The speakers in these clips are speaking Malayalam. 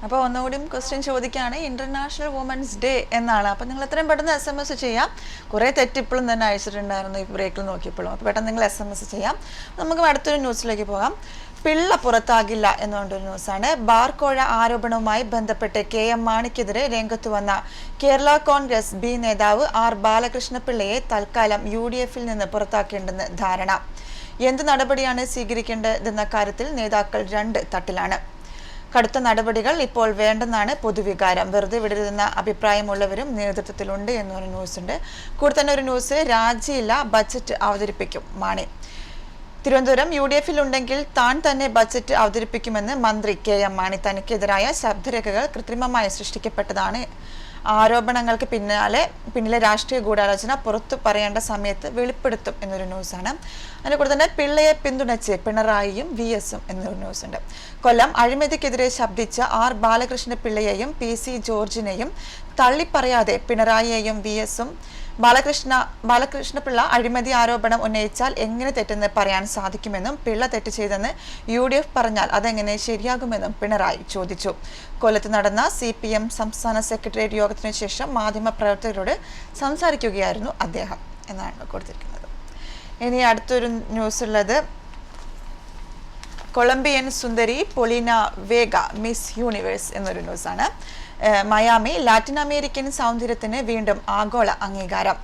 അപ്പോൾ ഒന്നുകൂടിയും ക്വസ്റ്റ്യൻ ചോദിക്കുകയാണ്, ഇന്റർനാഷണൽ വുമൻസ് ഡേ എന്നാണ്. അപ്പോൾ നിങ്ങൾ എത്രയും പെട്ടെന്ന് SMS ചെയ്യാം. കുറേ തെറ്റിപ്പോഴും തന്നെ അയച്ചിട്ടുണ്ടായിരുന്നു ഈ ബ്രേക്കിൽ നോക്കിയപ്പോഴും. അപ്പോൾ പെട്ടെന്ന് നിങ്ങൾ SMS ചെയ്യാം. നമുക്ക് അടുത്തൊരു ന്യൂസിലേക്ക് പോകാം. പിള്ള പുറത്താകില്ല എന്നുകൊണ്ടൊരു ന്യൂസാണ്. ബാർക്കോഴ ആരോപണവുമായി ബന്ധപ്പെട്ട് KM മാണിക്കെതിരെ രംഗത്തു വന്ന കേരള കോൺഗ്രസ് B നേതാവ് R ബാലകൃഷ്ണപിള്ളയെ തൽക്കാലം UDF-ൽ നിന്ന് പുറത്താക്കേണ്ടെന്ന് ധാരണ. എന്ത് നടപടിയാണ് സ്വീകരിക്കേണ്ടതെന്ന കാര്യത്തിൽ നേതാക്കൾ രണ്ട് തട്ടിലാണ്. കടുത്ത നടപടികൾ ഇപ്പോൾ വേണ്ടെന്നാണ് പൊതുവികാരം. വെറുതെ വിടരുതെന്ന അഭിപ്രായമുള്ളവരും നേതൃത്വത്തിലുണ്ട് എന്നൊരു ന്യൂസുണ്ട്. കൂടെ തന്നെ ഒരു ന്യൂസ്, രാജിയില്ല, ബജറ്റ് അവതരിപ്പിക്കും മാണി. തിരുവനന്തപുരം UDF-ൽ ഉണ്ടെങ്കിൽ താൻ തന്നെ ബജറ്റ് അവതരിപ്പിക്കുമെന്ന് മന്ത്രി KM മാണി. തനിക്കെതിരായ ശബ്ദരേഖകൾ കൃത്രിമമായി സൃഷ്ടിക്കപ്പെട്ടതാണ്. ആരോപണങ്ങൾക്ക് പിന്നിലെ രാഷ്ട്രീയ ഗൂഢാലോചന പുറത്തു പറയേണ്ട സമയത്ത് വെളിപ്പെടുത്തും എന്നൊരു ന്യൂസാണ്. അതിൻ്റെ കൂടെ തന്നെ പിള്ളയെ പിന്തുണച്ച് പിണറായിയും VS-ഉം എന്നൊരു ന്യൂസുണ്ട്. കൊല്ലം അഴിമതിക്കെതിരെ ശബ്ദിച്ച R ബാലകൃഷ്ണപിള്ളയെയും PC ജോർജിനെയും തള്ളിപ്പറയാതെ പിണറായിയെയും VS-ഉം ബാലകൃഷ്ണപിള്ള അഴിമതി ആരോപണം ഉന്നയിച്ചാൽ എങ്ങനെ തെറ്റെന്ന് പറയാൻ സാധിക്കുമെന്നും പിള്ള തെറ്റ് ചെയ്തെന്ന് UDF പറഞ്ഞാൽ അതെങ്ങനെ ശരിയാകുമെന്നും പിണറായി ചോദിച്ചു. കൊല്ലത്ത് നടന്ന CPM സംസ്ഥാന സെക്രട്ടേറിയറ്റ് യോഗത്തിനു ശേഷം മാധ്യമപ്രവർത്തകരോട് സംസാരിക്കുകയായിരുന്നു അദ്ദേഹം എന്നാണ് കൊടുത്തിരിക്കുന്നത്. ഇനി അടുത്തൊരു ന്യൂസ് ഉള്ളത്, കൊളംബിയൻ സുന്ദരി പൊളീന വേഗ മിസ് യൂണിവേഴ്സ് എന്നൊരു ന്യൂസാണ്. മയാമി ലാറ്റിൻ അമേരിക്കൻ സൗന്ദര്യത്തിന് വീണ്ടും ആഗോള അംഗീകാരം.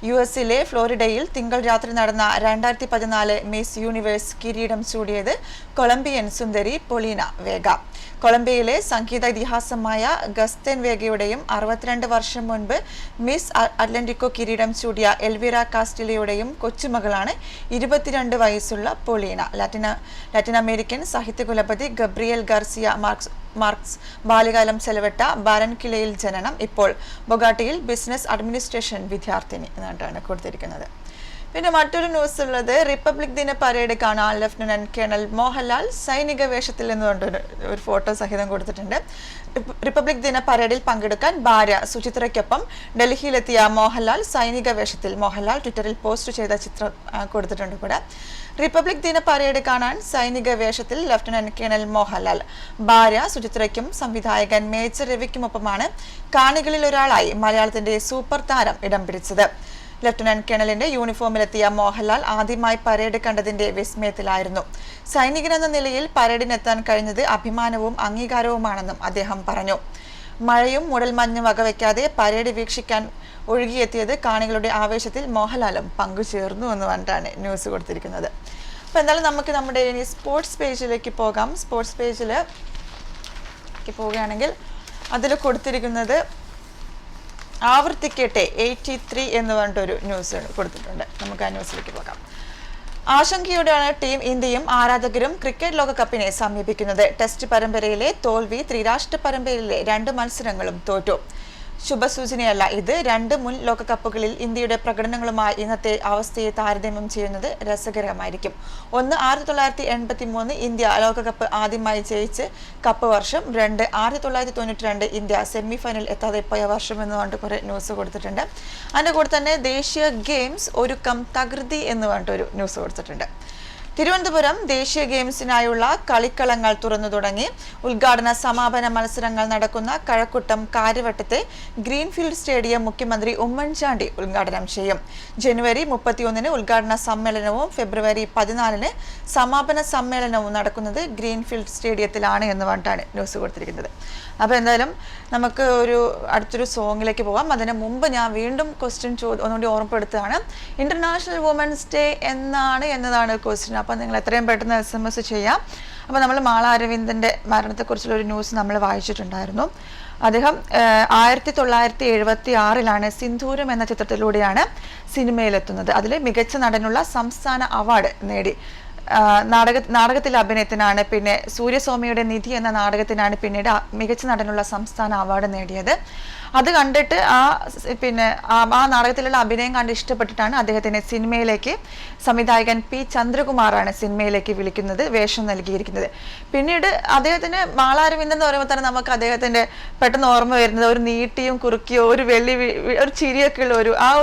US-ലെ ഫ്ലോറിഡയിൽ തിങ്കൾ രാത്രി നടന്ന 2014 മിസ് യൂണിവേഴ്സ് കിരീടം ചൂടിയത് കൊളംബിയൻ സുന്ദരി പൊളീന വേഗ. കൊളംബിയയിലെ സംഗീത ഇതിഹാസമായ ഗസ്തൻ വേഗയുടെയും 62 വർഷം മുൻപ് മിസ് അറ്റ്ലന്റിക്കോ കിരീടം ചൂടിയ എൽവിറ കാസ്റ്റിലയുടെയും കൊച്ചുമകളാണ് 22 വയസ്സുള്ള പൊളീന. ലാറ്റിൻ അമേരിക്കൻ സാഹിത്യകുലപതി ഗബ്രിയേൽ ഗാർസിയ മാർക്സ് ബാല്യകാലം ചെലവിട്ട ബാരൻകിലയിൽ ജനനം. ഇപ്പോൾ ബൊഗാട്ടിയിൽ ബിസിനസ് അഡ്മിനിസ്ട്രേഷൻ വിദ്യാർത്ഥിനി എന്നാണ് കൊടുത്തിരിക്കുന്നത്. പിന്നെ മറ്റൊരു ന്യൂസ് ഉള്ളത്, റിപ്പബ്ലിക് ദിന പരേഡ് കാണാൻ ലഫ്റ്റനന്റ് കേണൽ മോഹൻലാൽ സൈനിക വേഷത്തിൽ എന്നുകൊണ്ട് ഒരു ഫോട്ടോ സഹിതം കൊടുത്തിട്ടുണ്ട്. റിപ്പബ്ലിക് ദിന പരേഡിൽ പങ്കെടുക്കാൻ ഭാര്യ സുചിത്രയ്ക്കൊപ്പം ഡൽഹിയിലെത്തിയ മോഹൻലാൽ സൈനിക വേഷത്തിൽ. മോഹൻലാൽ ട്വിറ്ററിൽ പോസ്റ്റ് ചെയ്ത ചിത്രം കൊടുത്തിട്ടുണ്ട് കൂടെ. റിപ്പബ്ലിക് ദിന പരേഡ് കാണാൻ സൈനിക വേഷത്തിൽ ലഫ്റ്റനന്റ് കേണൽ മോഹൻലാൽ ഭാര്യ സുചിത്രയ്ക്കും സംവിധായകൻ മേജർ രവിക്കുമൊപ്പമാണ് കാണികളിൽ ഒരാളായി മലയാളത്തിന്റെ സൂപ്പർ താരം ഇടം പിടിച്ചത്. ലഫ്റ്റനന്റ് കേണലിന്റെ യൂണിഫോമിലെത്തിയ മോഹൻലാൽ ആദ്യമായി പരേഡ് കണ്ടതിന്റെ വിസ്മയത്തിലായിരുന്നു. സൈനികനെന്ന നിലയിൽ പരേഡിനെത്താൻ കഴിഞ്ഞത് അഭിമാനവും അംഗീകാരവുമാണെന്നും അദ്ദേഹം പറഞ്ഞു. മഴയും മൂടൽമഞ്ഞും വകവയ്ക്കാതെ പരേഡ് വീക്ഷിക്കാൻ ഒഴുകിയെത്തിയത് കാണികളുടെ ആവേശത്തിൽ മോഹൻലാലും പങ്കുചേർന്നു എന്ന് പറഞ്ഞിട്ടാണ് ന്യൂസ് കൊടുത്തിരിക്കുന്നത്. അപ്പോൾ എന്തായാലും നമുക്ക് നമ്മുടെ ഇനി സ്പോർട്സ് പേജിലേക്ക് പോകാം. സ്പോർട്സ് പേജിലേക്ക് പോവുകയാണെങ്കിൽ അതിൽ കൊടുത്തിരിക്കുന്നത് ആവർത്തിക്കട്ടെ 83 എന്ന് പറഞ്ഞിട്ടൊരു ന്യൂസ് കൊടുത്തിട്ടുണ്ട്. നമുക്ക് ആ ന്യൂസിലേക്ക് പോകാം. ആശങ്കയോടെയാണ് ടീം ഇന്ത്യയും ആരാധകരും ക്രിക്കറ്റ് ലോകകപ്പിനെ സമീപിക്കുന്നത്. ടെസ്റ്റ് പരമ്പരയിലെ തോൽവി, ത്രിരാഷ്ട്ര പരമ്പരയിലെ 2 മത്സരങ്ങളും തോറ്റു. ശുഭസൂചനയല്ല ഇത്. 2 മുൻ ലോകകപ്പുകളിൽ ഇന്ത്യയുടെ പ്രകടനങ്ങളുമായി ഇന്നത്തെ അവസ്ഥയെ താരതമ്യം ചെയ്യുന്നത് രസകരമായിരിക്കും. 1 1983 ഇന്ത്യ ലോകകപ്പ് ആദ്യമായി ജയിച്ച് കപ്പ് വർഷം. 2 1992 ഇന്ത്യ സെമി ഫൈനൽ എത്താതെ പോയ വർഷം എന്ന് പറഞ്ഞിട്ട് കുറെ ന്യൂസ് കൊടുത്തിട്ടുണ്ട്. അതിൻ്റെ കൂടെ തന്നെ ദേശീയ ഗെയിംസ് ഒരുക്കം തകൃതി എന്ന് പറഞ്ഞിട്ടൊരു ന്യൂസ് കൊടുത്തിട്ടുണ്ട്. തിരുവനന്തപുരം ദേശീയ ഗെയിംസിനായുള്ള കളിക്കളങ്ങൾ തുറന്നു തുടങ്ങി. ഉദ്ഘാടന സമാപന മത്സരങ്ങൾ നടക്കുന്ന കഴക്കൂട്ടം കാര്യവട്ടത്തെ ഗ്രീൻഫീൽഡ് സ്റ്റേഡിയം മുഖ്യമന്ത്രി ഉമ്മൻചാണ്ടി ഉദ്ഘാടനം ചെയ്യും. ജനുവരി 31 ഉദ്ഘാടന സമ്മേളനവും ഫെബ്രുവരി 14 സമാപന സമ്മേളനവും നടക്കുന്നത് ഗ്രീൻഫീൽഡ് സ്റ്റേഡിയത്തിലാണ് എന്ന് പറഞ്ഞിട്ടാണ് ന്യൂസ് കൊടുത്തിരിക്കുന്നത്. അപ്പോൾ എന്തായാലും നമുക്ക് അടുത്തൊരു സോങ്ങിലേക്ക് പോകാം. അതിന് മുമ്പ് ഞാൻ വീണ്ടും ക്വസ്റ്റ്യൻ ഒന്നുകൂടി ഓർമ്മപ്പെടുത്തുകയാണ്. ഇന്റർനാഷണൽ വുമൻസ് ഡേ എന്നതാണ് ക്വസ്റ്റ്യൻ. അപ്പോൾ നിങ്ങൾ എത്രയും പെട്ടെന്ന് SMS ചെയ്യാം. അപ്പോൾ നമ്മൾ മാള അരവിന്ദൻ്റെ മരണത്തെക്കുറിച്ചുള്ള ഒരു ന്യൂസ് നമ്മൾ വായിച്ചിട്ടുണ്ടായിരുന്നു. അദ്ദേഹം 1976 സിന്ദൂരം എന്ന ചിത്രത്തിലൂടെയാണ് സിനിമയിലെത്തുന്നത്. അതിൽ മികച്ച നടനുള്ള സംസ്ഥാന അവാർഡ് നേടി. നാടകത്തിലെ അഭിനയത്തിനാണ്. പിന്നെ സൂര്യസ്വാമിയുടെ നിധി എന്ന നാടകത്തിനാണ് പിന്നീട് മികച്ച നടനുള്ള സംസ്ഥാന അവാർഡ് നേടിയത്. അത് കണ്ടിട്ട് പിന്നെ ആ നാടകത്തിലുള്ള അഭിനയം കണ്ട് ഇഷ്ടപ്പെട്ടിട്ടാണ് അദ്ദേഹത്തിനെ സിനിമയിലേക്ക് സംവിധായകൻ പി ചന്ദ്രകുമാറാണ് സിനിമയിലേക്ക് വിളിക്കുന്നത്, വേഷം നൽകിയിരിക്കുന്നത്. പിന്നീട് അദ്ദേഹത്തിന് മാളാരവിന്ദൻ എന്ന് പറയുമ്പോൾ തന്നെ നമുക്ക് അദ്ദേഹത്തിന്റെ പെട്ടെന്ന് ഓർമ്മ വരുന്നത് ഒരു നീട്ടിയും കുറുക്കിയോ ഒരു ഒരു ചിരിയൊക്കെ ഉള്ള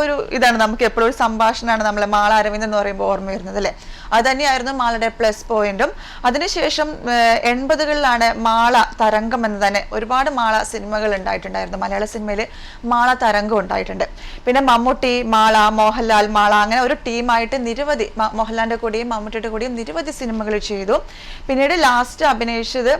ഒരു ഇതാണ് നമുക്ക് എപ്പോഴും ഒരു സംഭാഷണമാണ് നമ്മളെ മാളാരവിന്ദൻ എന്ന് പറയുമ്പോൾ ഓർമ്മ വരുന്നത് അല്ലേ. അത് തന്നെയായിരുന്നു മാളയുടെ പ്ലസ് പോയിന്റും. അതിനുശേഷം 80കളിലാണ് മാള തരംഗം എന്ന് തന്നെ ഒരുപാട് മാള സിനിമകൾ ഉണ്ടായിട്ടുണ്ടായിരുന്നു. മലയാള സിനിമയിൽ മാള തരംഗം ഉണ്ടായിട്ടുണ്ട്. പിന്നെ മമ്മൂട്ടി മാള, മോഹൻലാൽ മാള, അങ്ങനെ ഒരു ടീമായിട്ട് നിരവധി മോഹൻലാലിന്റെ കൂടെയും മമ്മൂട്ടിയുടെ കൂടെയും നിരവധി സിനിമകൾ ചെയ്തു. പിന്നീട് ലാസ്റ്റ് അഭിനയിച്ചത്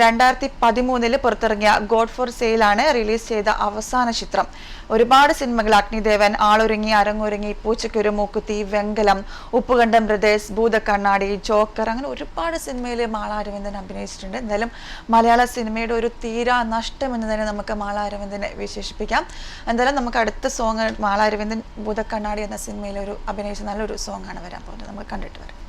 2013 പുറത്തിറങ്ങിയ ഗോഡ് ഫോർ സെയിലാണ് റിലീസ് ചെയ്ത അവസാന ചിത്രം. ഒരുപാട് സിനിമകൾ, അഗ്നിദേവൻ, ആളൊരുങ്ങി, അരങ്ങൊരുങ്ങി, പൂച്ചക്കൊരു മൂക്കുത്തി, വെങ്കലം, ഉപ്പുകണ്ടം ബ്രദേഴ്സ്, ഭൂതക്കണ്ണാടി, ജോക്കർ, അങ്ങനെ ഒരുപാട് സിനിമയിൽ മാള അരവിന്ദൻ അഭിനയിച്ചിട്ടുണ്ട്. എന്തായാലും മലയാള സിനിമയുടെ ഒരു തീരാ നഷ്ടം എന്ന് തന്നെ നമുക്ക് മാള അരവിന്ദനെ വിശേഷിപ്പിക്കാം. എന്തായാലും നമുക്ക് അടുത്ത സോങ് മാള അരവിന്ദൻ ഭൂതക്കണ്ണാടി എന്ന സിനിമയിൽ ഒരു അഭിനയിച്ച നല്ലൊരു സോങ് ആണ് വരാൻ പോകുന്നത്. നമുക്ക് കണ്ടിട്ട് വരാം.